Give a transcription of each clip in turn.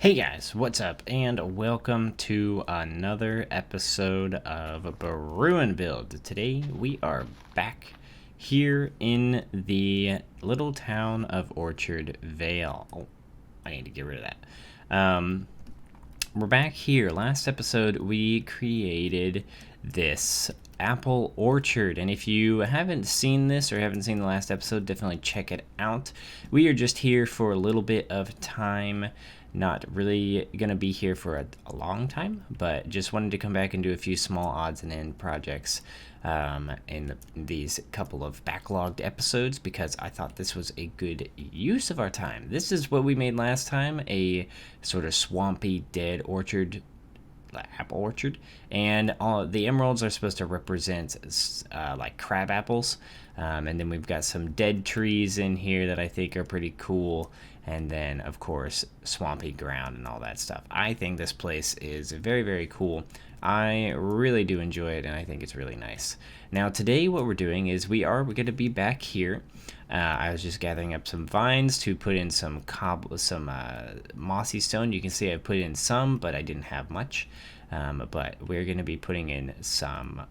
Hey guys, what's up? And welcome to another episode of Brew and Build. Today we are back here in the little town of Orchard Vale. Oh, I need to get rid of that. We're back here. Last episode we created this apple orchard, and if you haven't seen this or haven't seen the last episode, definitely check it out. We are just here for a little bit of time, not really gonna be here for a long time, but just wanted to come back and do a few small odds and end projects in these couple of backlogged episodes, because I thought this was a good use of our time. This is what we made last time, a sort of swampy dead orchard, apple orchard, and all the emeralds are supposed to represent like crab apples, and then we've got some dead trees in here that I think are pretty cool, and then of course swampy ground and all that stuff. I think this place is very, very cool. I really do enjoy it, and I think it's really nice. Now today what we're doing is we're going to be back here. I was just gathering up some vines to put in some mossy stone. You can see I put in some, but I didn't have much. But we're going to be putting in some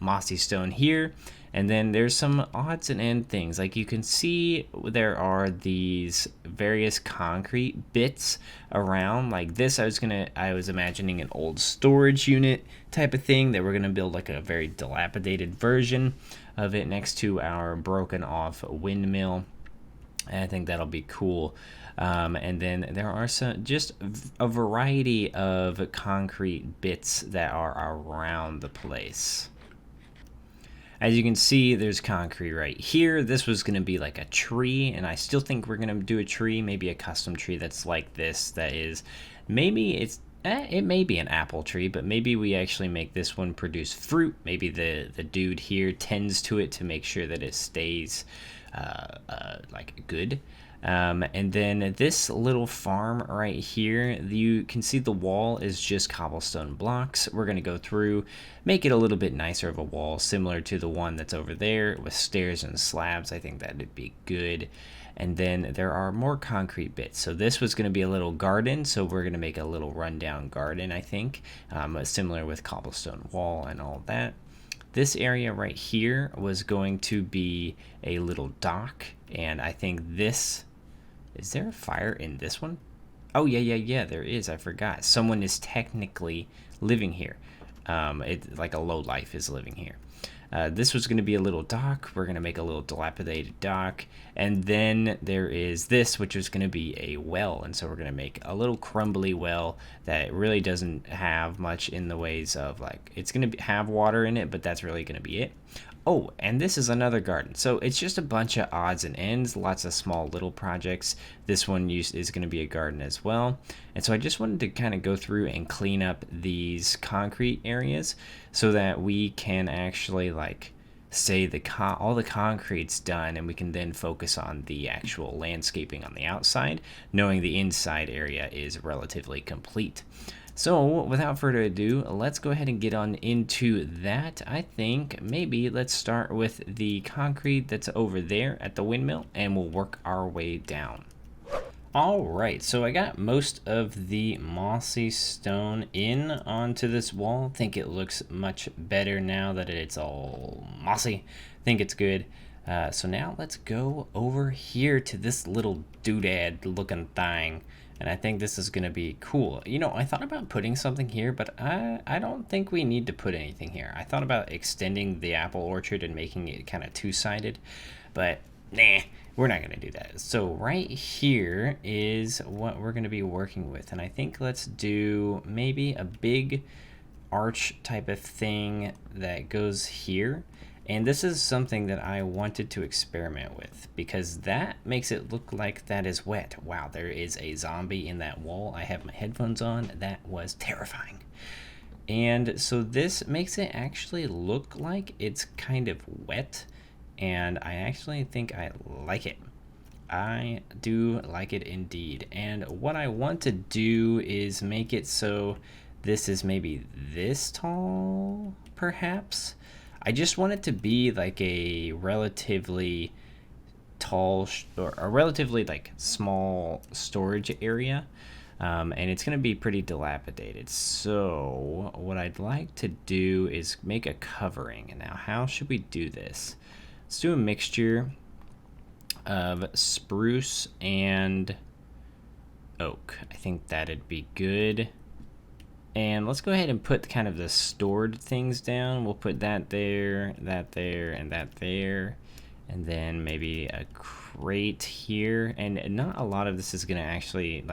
mossy stone here, and then there's some odds and end things. Like you can see, there are these various concrete bits around. Like this, I was imagining an old storage unit type of thing that we're gonna build, like a very dilapidated version of it next to our broken off windmill. And I think that'll be cool. And then there are just a variety of concrete bits that are around the place. As you can see, there's concrete right here. This was going to be like a tree, and I still think we're going to do a tree, maybe a custom tree that's like this, that is, maybe it may be an apple tree, but maybe we actually make this one produce fruit. Maybe the dude here tends to it to make sure that it stays like good. And then this little farm right here, you can see the wall is just cobblestone blocks. We're going to go through, make it a little bit nicer of a wall, similar to the one that's over there with stairs and slabs. I think that would be good. And then there are more concrete bits. So this was going to be a little garden, so we're going to make a little rundown garden, I think, similar with cobblestone wall and all that. This area right here was going to be a little dock, and I think this... Is there a fire in this one? Oh, yeah, there is. I forgot. Someone is technically living here. Like a lowlife is living here. This was going to be a little dock. We're going to make a little dilapidated dock. And then there is this, which is going to be a well. And so we're going to make a little crumbly well that really doesn't have much in the ways of, like, it's going to have water in it, but that's really going to be it. Oh, and this is another garden. So it's just a bunch of odds and ends, lots of small little projects. This one is going to be a garden as well. And so I just wanted to kind of go through and clean up these concrete areas so that we can actually, like, say all the concrete's done, and we can then focus on the actual landscaping on the outside, knowing the inside area is relatively complete. So without further ado, let's go ahead and get on into that. I think maybe let's start with the concrete that's over there at the windmill, and we'll work our way down. All right, so I got most of the mossy stone in onto this wall. I think it looks much better now that it's all mossy. I think it's good. So now let's go over here to this little doodad looking thing. And I think this is going to be cool. You know, I thought about putting something here, but I don't think we need to put anything here. I thought about extending the apple orchard and making it kind of two-sided, but nah, we're not going to do that. So right here is what we're going to be working with. And I think let's do maybe a big arch type of thing that goes here. And this is something that I wanted to experiment with, because that makes it look like that is wet. Wow, there is a zombie in that wall. I have my headphones on. That was terrifying. And so this makes it actually look like it's kind of wet, and I actually think I like it. I do like it indeed. And what I want to do is make it so this is maybe this tall, perhaps. I just want it to be like a relatively tall or a relatively like small storage area. and it's going to be pretty dilapidated. So what I'd like to do is make a covering. Now, how should we do this? Let's do a mixture of spruce and oak. I think that'd be good. And let's go ahead and put kind of the stored things down. We'll put that there, and that there, and then maybe a crate here. And not a lot of this is gonna actually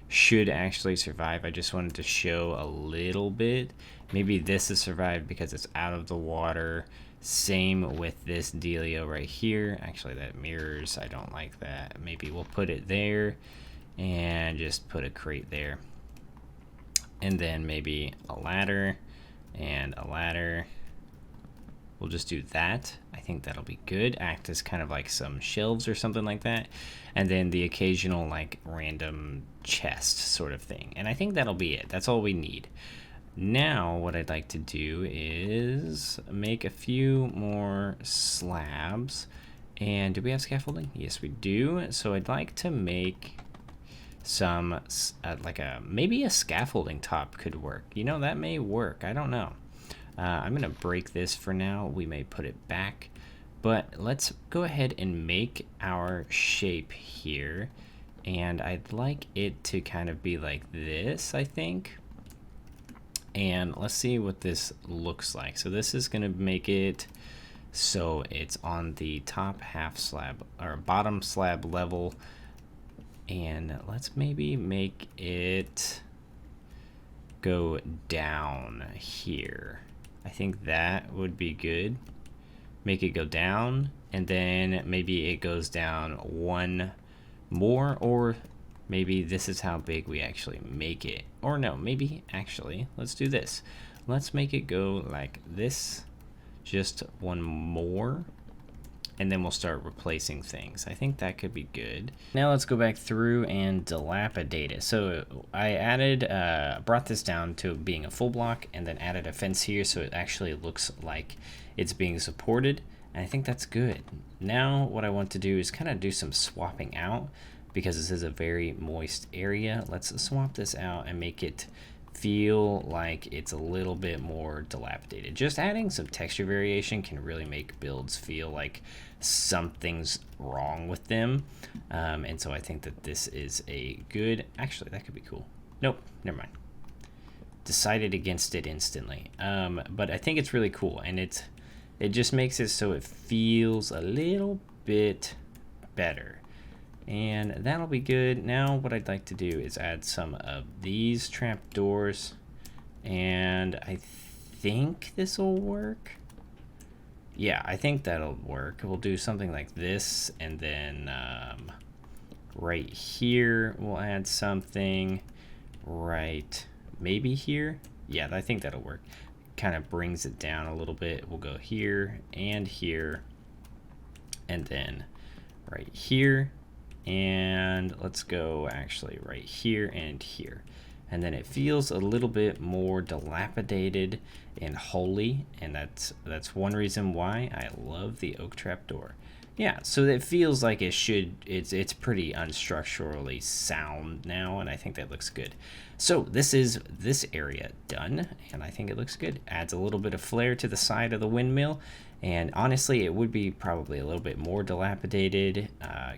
should actually survive. I just wanted to show a little bit. Maybe this has survived because it's out of the water. Same with this dealio right here. Actually, that mirrors, I don't like that. Maybe we'll put it there and just put a crate there. And then maybe a ladder and a ladder. We'll just do that. I think that'll be good. Act as kind of like some shelves or something like that. And then the occasional random chest sort of thing. And I think that'll be it. That's all we need. Now what I'd like to do is make a few more slabs. And do we have scaffolding? Yes, we do. So I'd like to make some maybe a scaffolding top could work. That may work. I don't know. I'm gonna break this for now. We may put it back, but let's go ahead and make our shape here. And I'd like it to kind of be like this, I think. And let's see what this looks like. So this is gonna make it so it's on the top half slab or bottom slab level. And let's maybe make it go down here. I think that would be good. Make it go down, and then maybe it goes down one more, or maybe this is how big we actually make it. Or no, maybe actually, let's do this. Let's make it go like this, just one more. And then we'll start replacing things. I think that could be good. Now let's go back through and dilapidate it. So I added, brought this down to being a full block and then added a fence here so it actually looks like it's being supported. And I think that's good. Now what I want to do is kind of do some swapping out because this is a very moist area. Let's swap this out and make it feel like it's a little bit more dilapidated. Just adding some texture variation can really make builds feel like something's wrong with them. And so I think that this is a good, actually that could be cool. Nope, never mind. Decided against it instantly. But I think it's really cool, and it just makes it so it feels a little bit better. And that'll be good. Now what I'd like to do is add some of these trapdoors, and I think this will work. Yeah, I think that'll work. We'll do something like this, and then right here we'll add something right maybe here. Yeah, I think that'll work. Kind of brings it down a little bit. We'll go here, and then right here. And let's go actually right here and here. And then it feels a little bit more dilapidated and holy, and that's one reason why I love the oak trapdoor. Yeah, so it feels like it's pretty unstructurally sound now, and I think that looks good. So this is this area done, and I think it looks good. Adds a little bit of flair to the side of the windmill, and honestly, it would be probably a little bit more dilapidated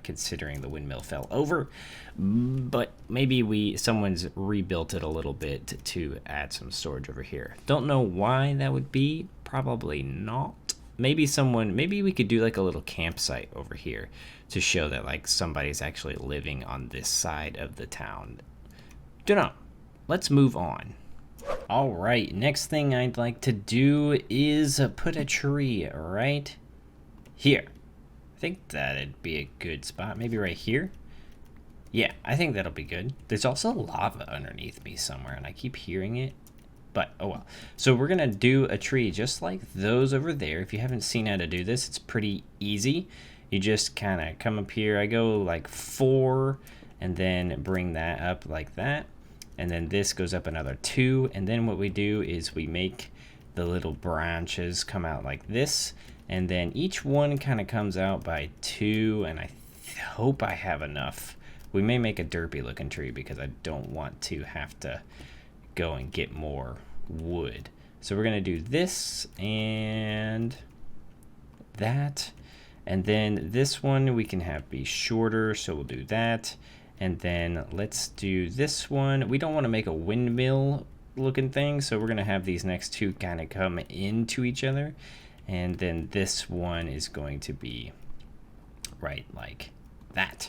considering the windmill fell over, but maybe someone's rebuilt it a little bit to add some storage over here. Don't know why that would be, probably not. Maybe we could do like a little campsite over here to show that like somebody's actually living on this side of the town. Don't know. Let's move on. All right, next thing I'd like to do is put a tree right here. I think that'd be a good spot. Maybe right here. Yeah, I think that'll be good. There's also lava underneath me somewhere, and I keep hearing it. But, oh well. So we're going to do a tree just like those over there. If you haven't seen how to do this, it's pretty easy. You just kind of come up here. I go like 4, and then bring that up like that. And then this goes up another 2. And then what we do is we make the little branches come out like this. And then each one kind of comes out by 2. And I hope I have enough We may make a derpy looking tree because I don't want to have to go and get more wood. So we're gonna do this and that, and then this one we can have be shorter, so we'll do that. And then let's do this one. We don't want to make a windmill looking thing, so we're gonna have these next two kind of come into each other. And then this one is going to be right like that.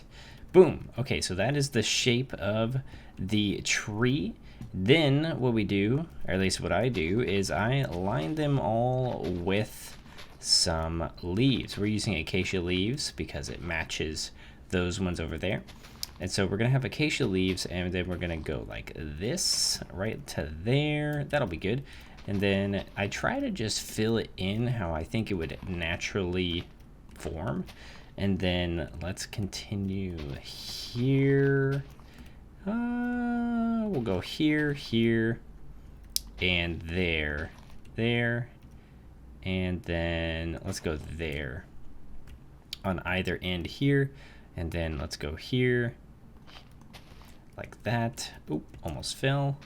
Boom. Okay, so that is the shape of the tree. Then what we do, or at least what I do, is I line them all with some leaves. We're using acacia leaves because it matches those ones over there. And so we're gonna have acacia leaves, and then we're gonna go like this right to there. That'll be good. And then I try to just fill it in how I think it would naturally form. And then let's continue here. We'll go here, here, and there, there, and then let's go there on either end here, and then let's go here like that. Oop, almost fell.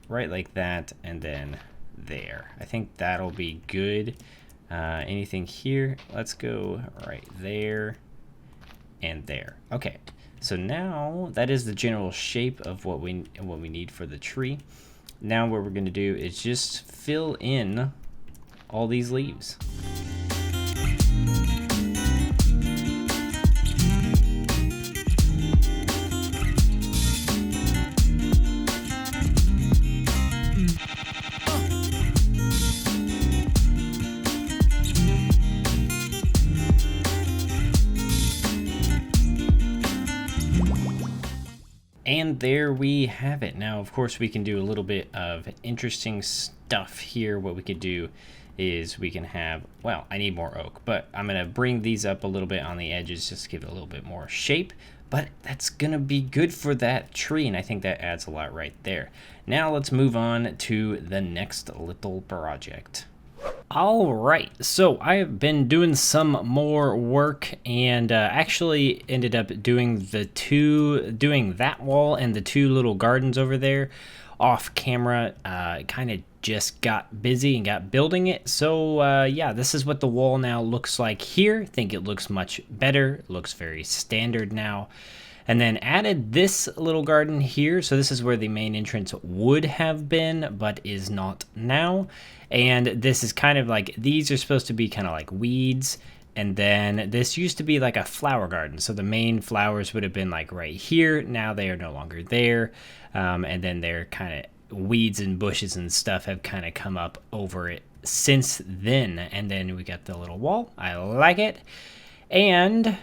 Right like that, and then there. I think that'll be good. Anything here? Let's go right there and there. Okay, so now that is the general shape of what we need for the tree. Now what we're going to do is just fill in all these leaves. And there we have it. Now, of course, we can do a little bit of interesting stuff here. What we could do is we can have, well, I need more oak, but I'm going to bring these up a little bit on the edges just to give it a little bit more shape. But that's going to be good for that tree, and I think that adds a lot right there. Now let's move on to the next little project. All right, so I have been doing some more work, and actually ended up doing that wall and the two little gardens over there off camera. Kind of just got busy and got building it. So yeah, this is what the wall now looks like here. I think it looks much better. It looks very standard now. And then added this little garden here. So this is where the main entrance would have been, but is not now. And this is kind of like, these are supposed to be kind of like weeds. And then this used to be like a flower garden. So the main flowers would have been like right here. Now they are no longer there. And then they're kind of weeds and bushes and stuff have kind of come up over it since then. And then we got the little wall. I like it. And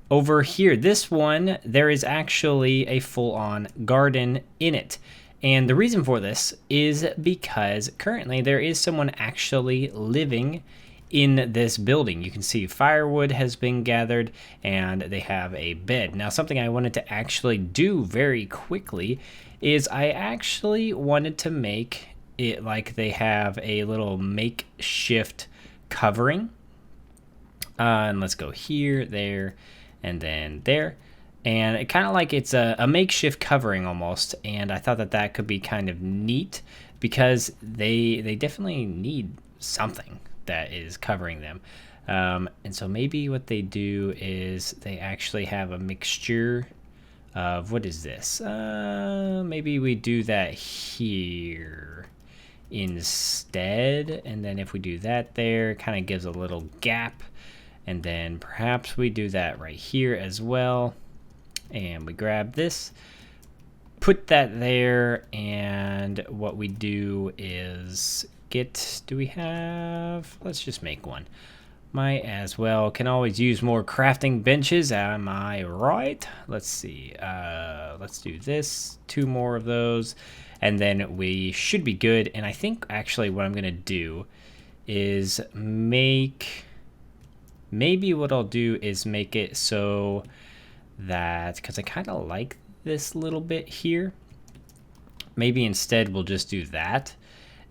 over here, this one, there is actually a full-on garden in it. And the reason for this is because currently there is someone actually living in this building. You can see firewood has been gathered and they have a bed. Now, something I wanted to actually do very quickly is I actually wanted to make it like they have a little makeshift covering. And let's go here, there, and then there, and it kind of like it's a makeshift covering almost. And I thought that that could be kind of neat because they definitely need something that is covering them. And so maybe what they do is they actually have a mixture of, what is this? Maybe we do that here instead, and then if we do that there, it kind of gives a little gap. And then perhaps we do that right here as well. And we grab this, put that there, and what we do is do we have, let's just make one. Might as well, can always use more crafting benches, am I right? Let's see, let's do this, 2 more of those, and then we should be good. And I think actually what I'm gonna do is maybe what I'll do is make it so that, because I kind of like this little bit here, maybe instead we'll just do that.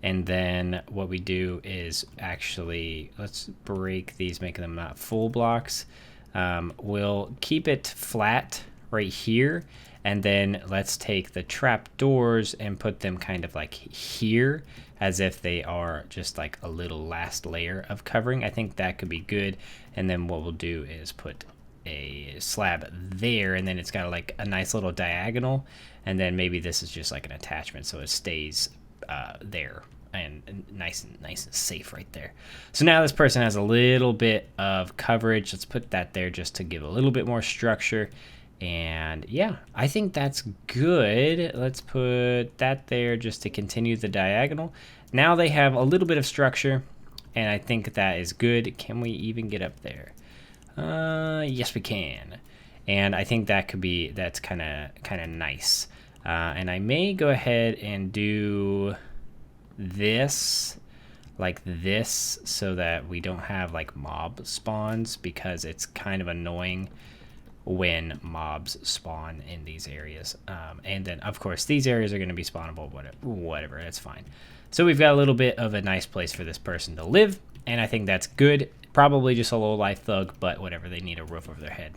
And then what we do is actually, let's break these, make them not full blocks. We'll keep it flat right here. And then let's take the trap doors and put them kind of like here, as if they are just like a little last layer of covering. I think that could be good. And then what we'll do is put a slab there, and then it's got like a nice little diagonal. And then maybe this is just like an attachment, so it stays there. And nice and safe right there. So now this person has a little bit of coverage. Let's put that there just to give a little bit more structure. And yeah, I think that's good. Let's put that there just to continue the diagonal. Now they have a little bit of structure, and I think that is good. Can we even get up there? Yes, we can. And I think that could be, that's kind of nice. And I may go ahead and do this like this so that we don't have like mob spawns, because it's kind of annoying when mobs spawn in these areas. And then of course these areas are going to be spawnable, whatever, that's fine. So we've got a little bit of a nice place for this person to live, and I think that's good. Probably just a low life thug, but whatever, they need a roof over their head.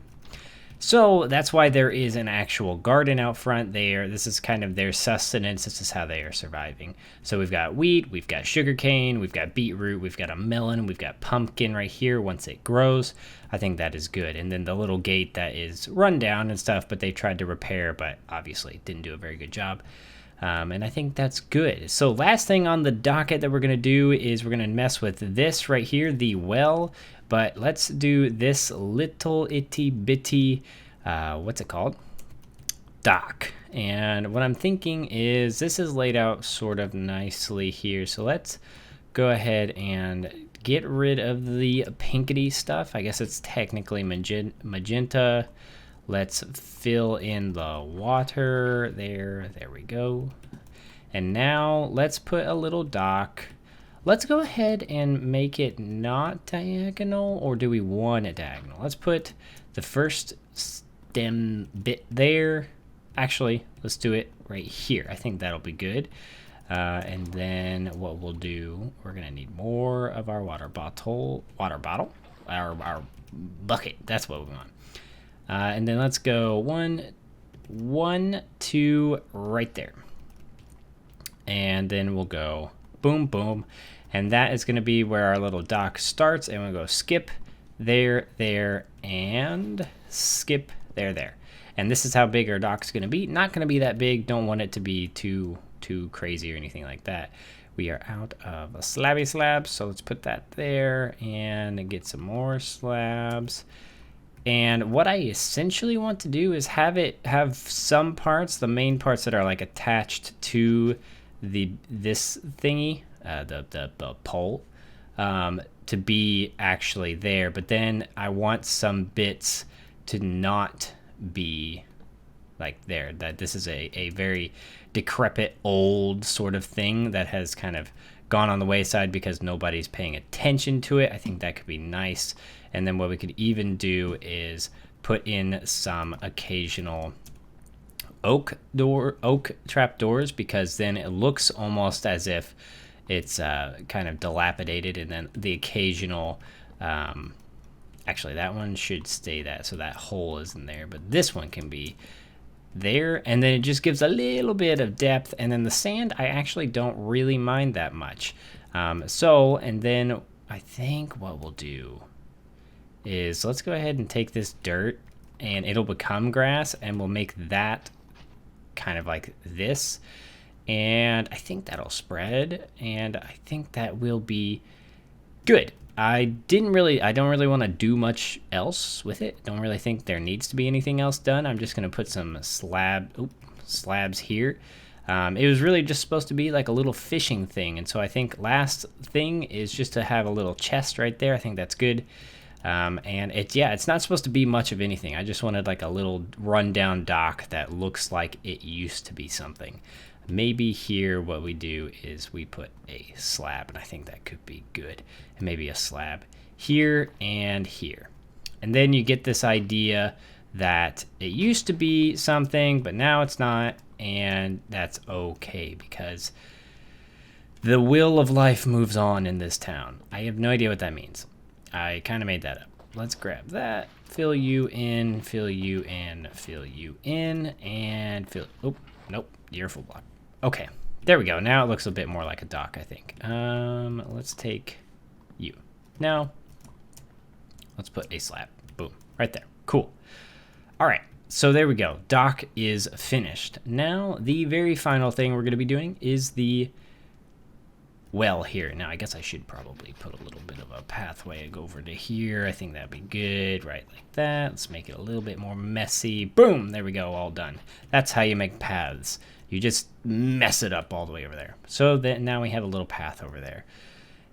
So that's why there is an actual garden out front there. This is kind of their sustenance. This is how they are surviving. So we've got wheat, we've got sugarcane, we've got beetroot, we've got a melon, we've got pumpkin right here once it grows. I think that is good. And then the little gate that is run down and stuff, but they tried to repair, but obviously didn't do a very good job. And I think that's good. So last thing on the docket that we're going to do is we're going to mess with this right here, the well. But let's do this little itty bitty, what's it called? Dock. And what I'm thinking is this is laid out sort of nicely here. So let's go ahead and get rid of the pinkety stuff. I guess it's technically magenta. Let's fill in the water there. There we go. And now let's put a little dock. Let's go ahead and make it not diagonal, or do we want it diagonal? Let's put the first stem bit there. Actually, let's do it right here. I think that'll be good. And then what we'll do, we're gonna need more of our water bottle, our bucket. That's what we want. And then let's go one, two, right there. And then we'll go boom, boom. And that is going to be where our little dock starts. And we'll go skip there, there, and skip there, there. And this is how big our dock's going to be. Not going to be that big. Don't want it to be too crazy or anything like that. We are out of a slabby slab. So let's put that there and get some more slabs. And what I essentially want to do is have some parts, the main parts that are like attached to this thingy, the pole, to be actually there. But then I want some bits to not be like there. That this is a very decrepit old sort of thing that has kind of gone on the wayside because nobody's paying attention to it. I think that could be nice. And then what we could even do is put in some occasional oak trap doors, because then it looks almost as if it's kind of dilapidated. And then the occasional, actually that one should stay that, so that hole isn't there, but this one can be there. And then it just gives a little bit of depth. And then the sand, I actually don't really mind that much. And then I think what we'll do is let's go ahead and take this dirt, and it'll become grass, and we'll make that kind of like this. And I think that'll spread, and I think that will be good. I don't really want to do much else with it. Don't really think there needs to be anything else done. I'm just going to put some slabs here. It was really just supposed to be like a little fishing thing. And so I think last thing is just to have a little chest right there. I think that's good. And it's not supposed to be much of anything. I just wanted like a little rundown dock that looks like it used to be something. Maybe here what we do is we put a slab, and I think that could be good. And maybe a slab here and here. And then you get this idea that it used to be something, but now it's not, and that's okay, because the will of life moves on in this town. I have no idea what that means. I kind of made that up. Let's grab that, fill you in, fill you in, fill you in, and fill. Oh, nope, you're full block. Okay, there we go. Now it looks a bit more like a dock, I think. Let's take you. Now, let's put a slab. Boom, right there. Cool. All right, so there we go. Dock is finished. Now, the very final thing we're going to be doing is the well here. Now, I guess I should probably put a little bit of a pathway go over to here. I think that'd be good, right like that. Let's make it a little bit more messy. Boom, there we go, all done. That's how you make paths. You just mess it up all the way over there. So that now we have a little path over there.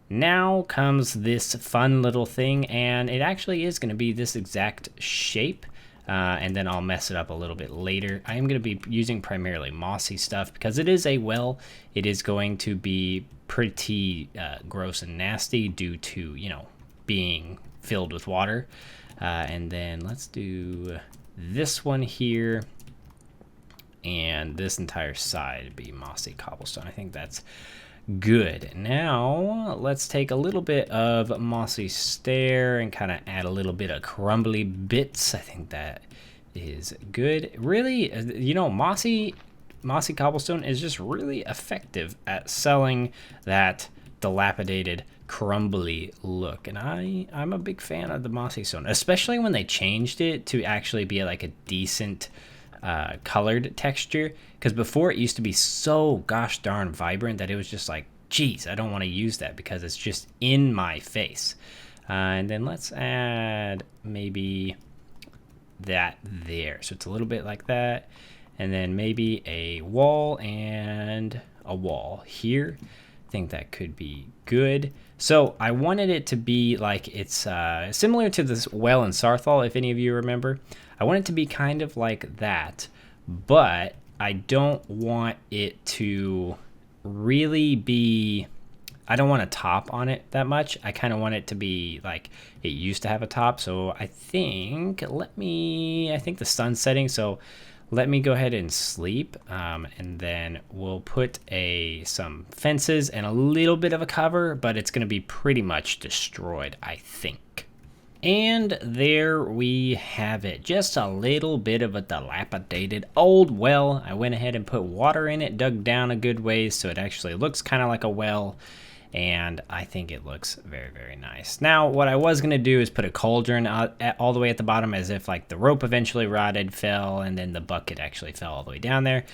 Now comes this fun little thing, and it actually is going to be this exact shape. And then I'll mess it up a little bit later. I am going to be using primarily mossy stuff because it is a well. It is going to be pretty gross and nasty due to, you know, being filled with water. And then let's do this one here. And this entire side be mossy cobblestone. I think that's good. Now let's take a little bit of mossy stair and kind of add a little bit of crumbly bits. I think that is good. Really, you know, mossy cobblestone is just really effective at selling that dilapidated, crumbly look, and I'm a big fan of the mossy stone, especially when they changed it to actually be like a decent colored texture, because before it used to be so gosh darn vibrant that it was just like, geez, I don't want to use that because it's just in my face. And then let's add maybe that there, so it's a little bit like that, and then maybe a wall and a wall here. I think that could be good. So I wanted it to be like it's similar to this well in Sarthal, if any of you remember. I want it to be kind of like that, but I don't want it to really be, I don't want a top on it that much. I kind of want it to be like it used to have a top. So I think, I think the sun's setting, so let me go ahead and sleep, and then we'll put some fences and a little bit of a cover, but it's going to be pretty much destroyed, I think. And there we have it. Just a little bit of a dilapidated old well. I went ahead and put water in it, dug down a good ways, so it actually looks kind of like a well. And I think it looks very, very nice. Now, what I was going to do is put a cauldron all the way at the bottom, as if like the rope eventually rotted, fell, and then the bucket actually fell all the way down there.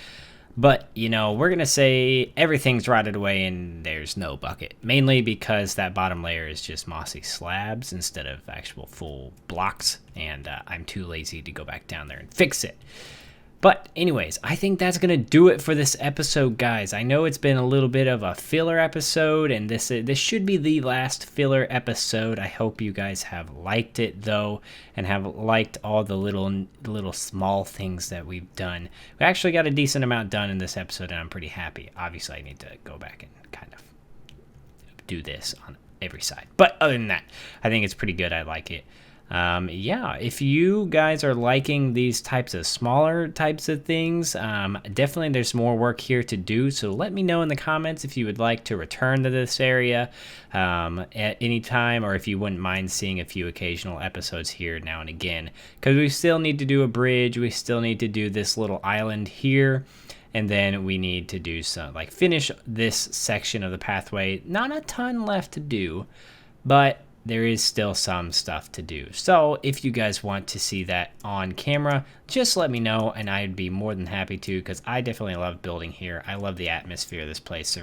But, you know, we're going to say everything's rotted away and there's no bucket. Mainly because that bottom layer is just mossy slabs instead of actual full blocks. And I'm too lazy to go back down there and fix it. But anyways, I think that's going to do it for this episode, guys. I know it's been a little bit of a filler episode, and this should be the last filler episode. I hope you guys have liked it, though, and have liked all the little small things that we've done. We actually got a decent amount done in this episode, and I'm pretty happy. Obviously, I need to go back and kind of do this on every side. But other than that, I think it's pretty good. I like it. Yeah, if you guys are liking these types of smaller types of things, definitely there's more work here to do, so let me know in the comments if you would like to return to this area at any time, or if you wouldn't mind seeing a few occasional episodes here now and again, because we still need to do a bridge, we still need to do this little island here, and then we need to do some, like, finish this section of the pathway. Not a ton left to do, but there is still some stuff to do. So if you guys want to see that on camera, just let me know, and I'd be more than happy to, because I definitely love building here. I love the atmosphere this place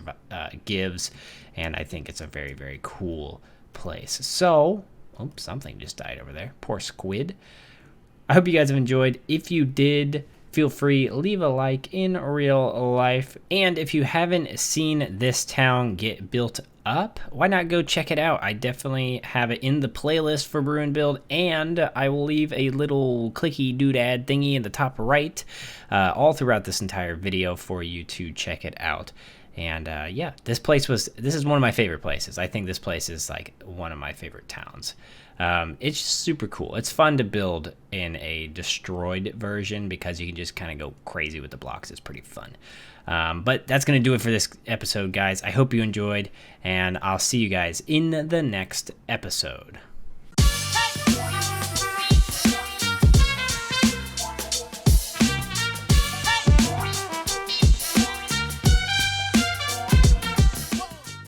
gives, and I think it's a very, very cool place. So, oh, something just died over there. Poor squid. I hope you guys have enjoyed. If you did, feel free, leave a like in real life. And if you haven't seen this town get built up, why not go check it out? I definitely have it in the playlist for Brew and Build, and I will leave a little clicky doodad thingy in the top right all throughout this entire video for you to check it out. And yeah, this is one of my favorite places. I think this place is like one of my favorite towns. It's just super cool. It's fun to build in a destroyed version because you can just kind of go crazy with the blocks. It's pretty fun. But that's going to do it for this episode, guys. I hope you enjoyed, and I'll see you guys in the next episode.